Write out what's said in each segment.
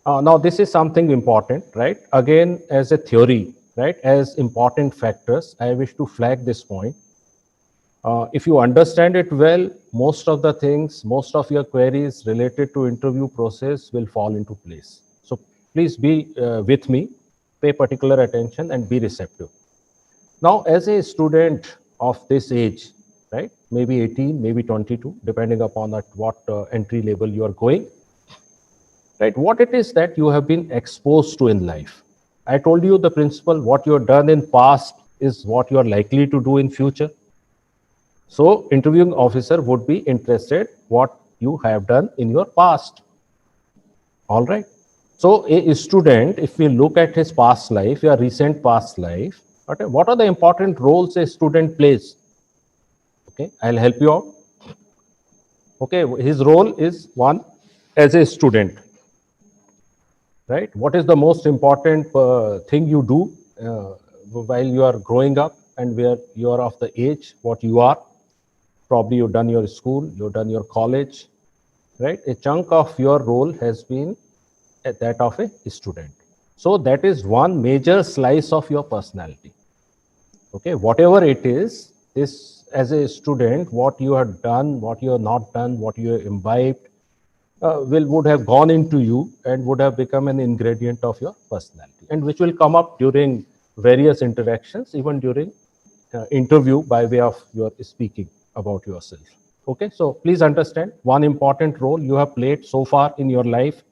Now, this is something important, right? Again, as a theory, right, as important factors, I wish to flag this point. If you understand it well, most of the things, most of your queries related to interview process will fall into place. So please be with me, pay particular attention and be receptive. Now, as a student of this age, right, maybe 18, maybe 22, depending upon at what entry level you are going, right, what it is that you have been exposed to in life. I told you the principle, what you have done in past is what you are likely to do in future. So interviewing officer would be interested what you have done in your past. All right. So a student, if we look at his past life, your recent past life, okay, what are the important roles a student plays? Okay, I'll help you out. Okay, his role is one as a student, right? What is the most important thing you do while you are growing up and where you are of the age what you are? Probably you've done your school, you've done your college, right? A chunk of your role has been at that of a student. So that is one major slice of your personality. Okay, whatever it is, this as a student, what you have done, what you have not done, what you have imbibed, would have gone into you and would have become an ingredient of your personality, and which will come up during various interactions, even during interview by way of your speaking about yourself. Okay, so please understand one important role you have played so far in your life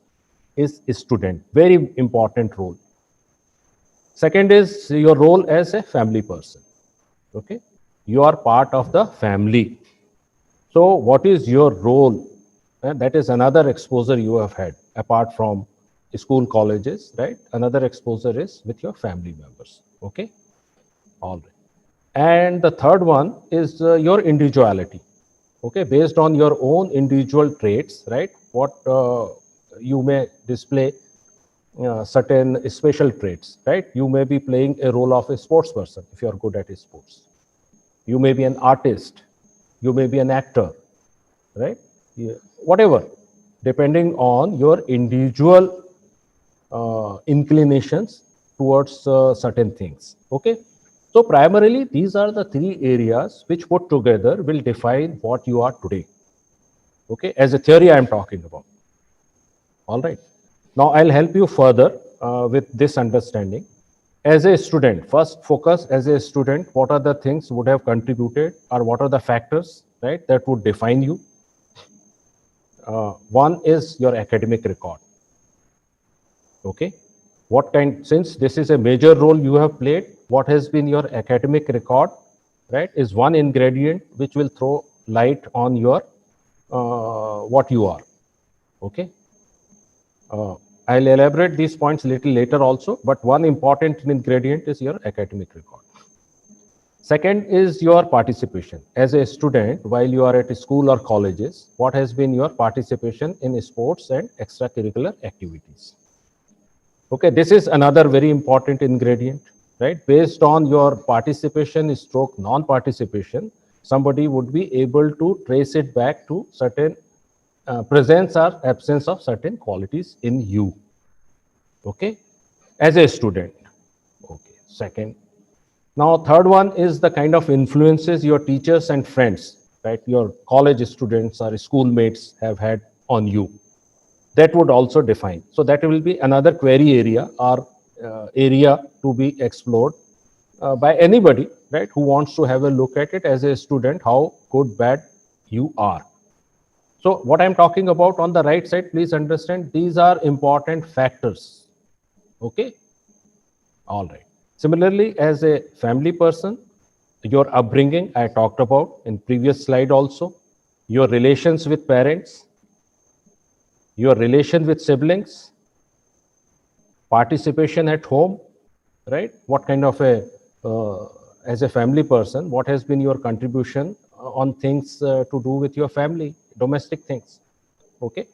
is student, very important role. Second is your role as a family person. Okay, you are part of the family. So what is your role? That is another exposure you have had apart from school, colleges, right? Another exposure is with your family members. Okay, all right. And the third one is your individuality. Okay, based on your own individual traits, right? What you may display certain special traits, right? You may be playing a role of a sports person if you are good at sports. You may be an artist. You may be an actor, right? Yeah, whatever, depending on your individual inclinations towards certain things. Okay, so primarily these are the three areas which put together will define what you are today. Okay, as a theory I am talking about. All right, now I'll help you further with this understanding. As a student, first focus as a student, what are the things would have contributed or what are the factors, right, that would define you. One is your academic record. Okay, what kind, since this is a major role you have played, what has been your academic record, right, is one ingredient which will throw light on your what you are. Okay, I'll elaborate these points a little later also, but one important ingredient is your academic record. Second is your participation as a student while you are at school or colleges. What has been your participation in sports and extracurricular activities? Okay, this is another very important ingredient, right? Based on your participation stroke non-participation, somebody would be able to trace it back to certain presence or absence of certain qualities in you. Okay, as a student. Okay, second. Now, third one is the kind of influences your teachers and friends, right, your college students or schoolmates have had on you. That would also define. So that will be another query area or area to be explored by anybody, right, who wants to have a look at it as a student, how good, bad you are. So what I'm talking about on the right side, please understand these are important factors. Okay, all right. Similarly, as a family person, your upbringing I talked about in previous slide also, your relations with parents, your relation with siblings, participation at home, right? What kind of a, as a family person, what has been your contribution on things to do with your family, domestic things, okay?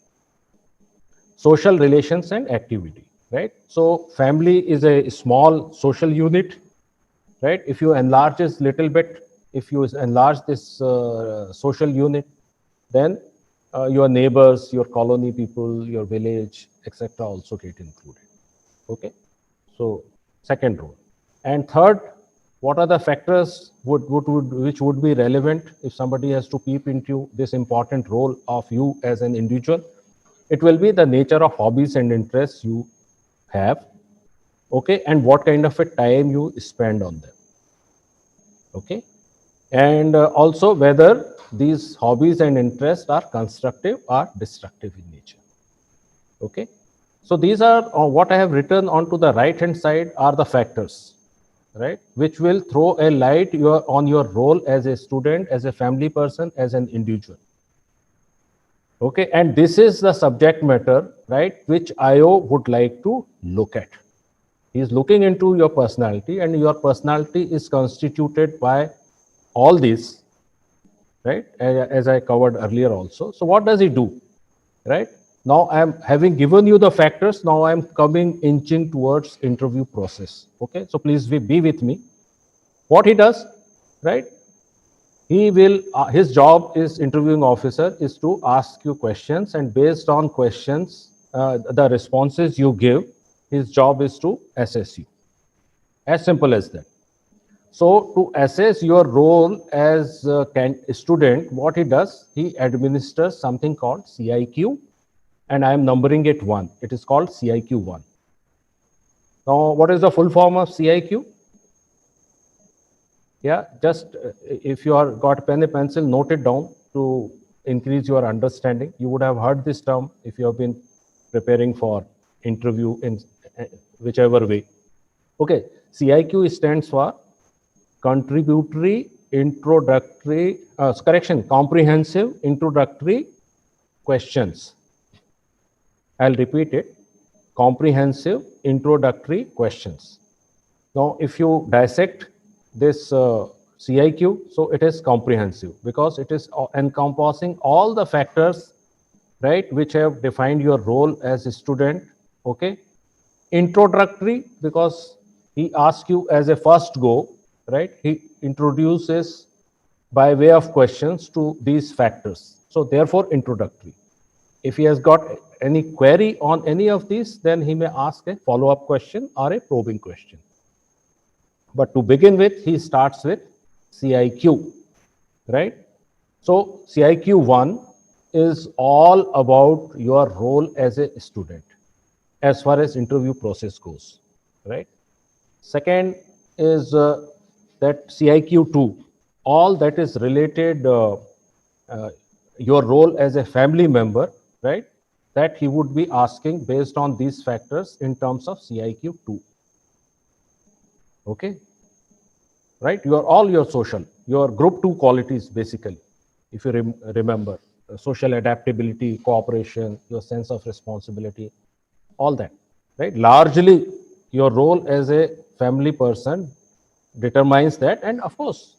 Social relations and activity, right? So family is a small social unit, right? If you enlarge this little bit, if you enlarge this social unit, then your neighbors, your colony people, your village, etc. also get included. Okay, so second role. And third, what are the factors which would be relevant if somebody has to peep into this important role of you as an individual? It will be the nature of hobbies and interests you have, okay, and what kind of a time you spend on them, okay, and also whether these hobbies and interests are constructive or destructive in nature. Okay, so these are what I have written onto the right hand side are the factors, right, which will throw a light on your role as a student, as a family person, as an individual. Okay, and this is the subject matter, right, which IO would like to look at. He is looking into your personality, and your personality is constituted by all these, right, as I covered earlier also. So what does he do, right? Now I'm having given you the factors. Now I'm coming inching towards interview process. Okay, so please be with me. What he does, right? He will. His job is interviewing officer is to ask you questions, and based on questions, the responses you give, his job is to assess you. As simple as that. So to assess your role as a student, what he does, he administers something called CIQ, and I am numbering it 1. It is called CIQ 1. Now, what is the full form of CIQ? Yeah, just if you are got pen and pencil, note it down to increase your understanding. You would have heard this term if you have been preparing for interview in whichever way. Okay, CIQ stands for contributory introductory, comprehensive introductory questions. I'll repeat it, comprehensive introductory questions. Now, if you dissect this CIQ, so it is comprehensive because it is encompassing all the factors, right, which have defined your role as a student, okay. Introductory because he asks you as a first go, right? He introduces by way of questions to these factors. So therefore, introductory. If he has got any query on any of these, then he may ask a follow-up question or a probing question. But to begin with, he starts with CIQ, right? So CIQ 1 is all about your role as a student as far as interview process goes, right? Second is that CIQ 2, all that is related your role as a family member, right? That he would be asking based on these factors in terms of CIQ 2. Okay, right? Your social, your group 2 qualities basically, if you remember, social adaptability, cooperation, your sense of responsibility, all that, right? Largely, your role as a family person determines that, and of course,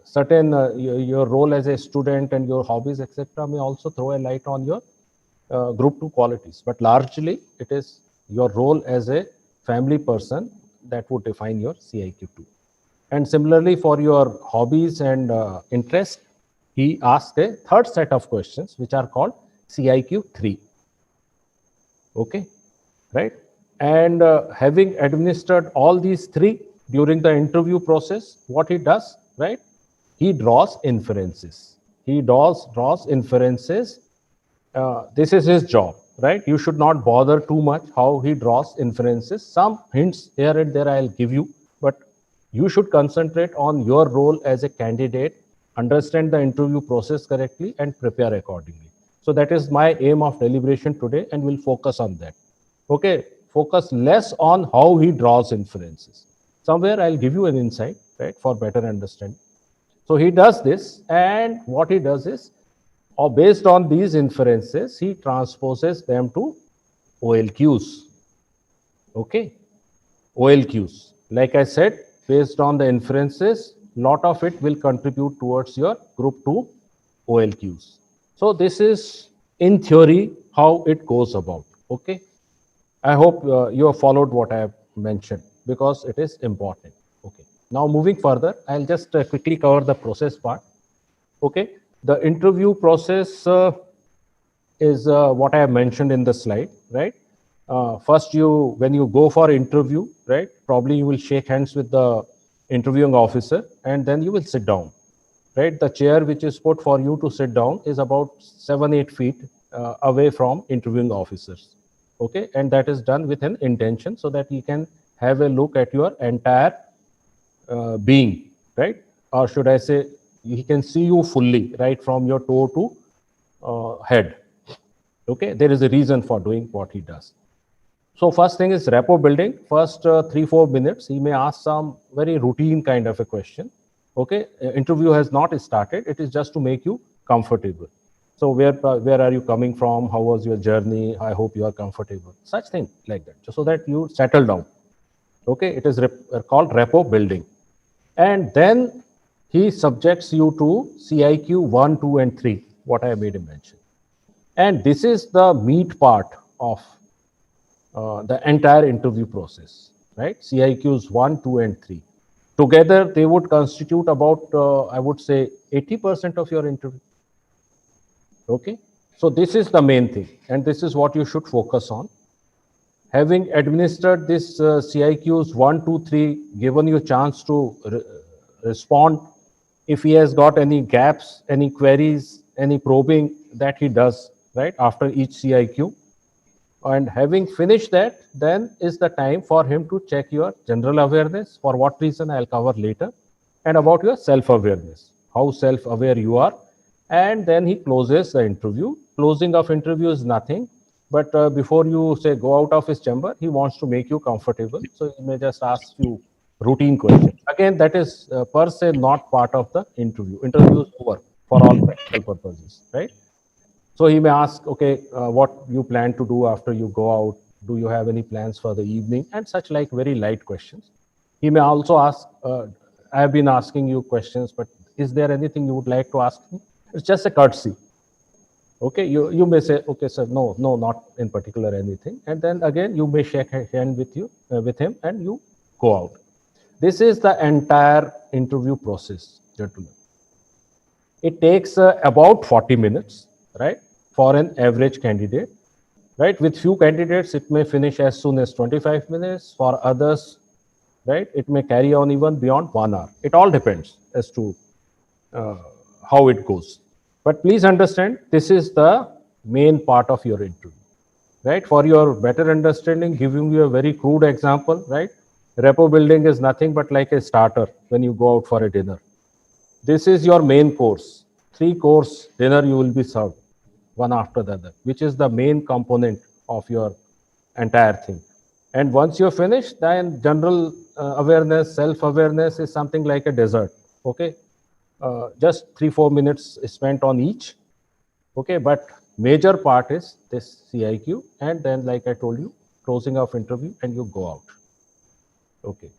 certain your role as a student and your hobbies, etc., may also throw a light on your group 2 qualities. But largely, it is your role as a family person that would define your CIQ 2. And similarly, for your hobbies and interests, he asked a third set of questions, which are called CIQ 3. Okay, right? And having administered all these 3 during the interview process, what he does, right? He draws inferences. He draws inferences. This is his job, right? You should not bother too much how he draws inferences. Some hints here and there I'll give you, but you should concentrate on your role as a candidate, understand the interview process correctly, and prepare accordingly. So that is my aim of deliberation today, and we'll focus on that. Okay, focus less on how he draws inferences. Somewhere I'll give you an insight, right, for better understanding. So he does this, and what he does is, or based on these inferences, he transposes them to OLQs. Okay, OLQs. Like I said, based on the inferences, lot of it will contribute towards your group 2 OLQs. So this is, in theory, how it goes about. Okay, I hope you have followed what I have mentioned because it is important. Okay, now moving further, I'll just quickly cover the process part. Okay, The interview process is what I have mentioned in the slide, right? First, when you go for interview, right, probably you will shake hands with the interviewing officer, and then you will sit down, right? The chair which is put for you to sit down is about 7-8 feet away from interviewing officers, okay? And that is done with an intention so that he can have a look at your entire being, right? Or should I say, he can see you fully, right, from your toe to head. Okay, there is a reason for doing what he does. So first thing is rapport building. First 3-4 minutes, he may ask some very routine kind of a question. Okay, interview has not started. It is just to make you comfortable. So where are you coming from? How was your journey? I hope you are comfortable. Such thing like that, just so that you settle down. Okay, it is called rapport building. And then he subjects you to CIQ 1, 2, and 3, what I made a mention. And this is the meat part of the entire interview process, right? CIQs 1, 2, and 3. Together, they would constitute about, I would say, 80% of your interview. Okay? So this is the main thing, and this is what you should focus on. Having administered this CIQs 1, 2, 3, given you a chance to respond, if he has got any gaps, any queries, any probing that he does, right, after each CIQ. And having finished that, then is the time for him to check your general awareness, for what reason I'll cover later, and about your self-awareness, how self-aware you are. And then he closes the interview. Closing of interview is nothing, but before you say go out of his chamber, he wants to make you comfortable. So he may just ask you routine questions. Again, that is per se not part of the interview. Interview is over for all practical purposes, right? So he may ask, okay, what you plan to do after you go out? Do you have any plans for the evening? And such like very light questions. He may also ask, I have been asking you questions, but is there anything you would like to ask me? It's just a courtesy. Okay, you may say, okay, sir, no, not in particular anything. And then again, you may shake hand with him and you go out. This is the entire interview process, gentlemen. It takes about 40 minutes, right, for an average candidate, right? With few candidates, it may finish as soon as 25 minutes. For others, right, it may carry on even beyond 1 hour. It all depends as to how it goes. But please understand, this is the main part of your interview, right? For your better understanding, giving you a very crude example, right? Rapport building is nothing but like a starter when you go out for a dinner. This is your main course. 3-course dinner you will be served, one after the other, which is the main component of your entire thing. And once you're finished, then general awareness, self-awareness is something like a dessert, okay? Just 3-4 minutes spent on each, okay? But major part is this CIQ, and then like I told you, closing of interview, and you go out, okay?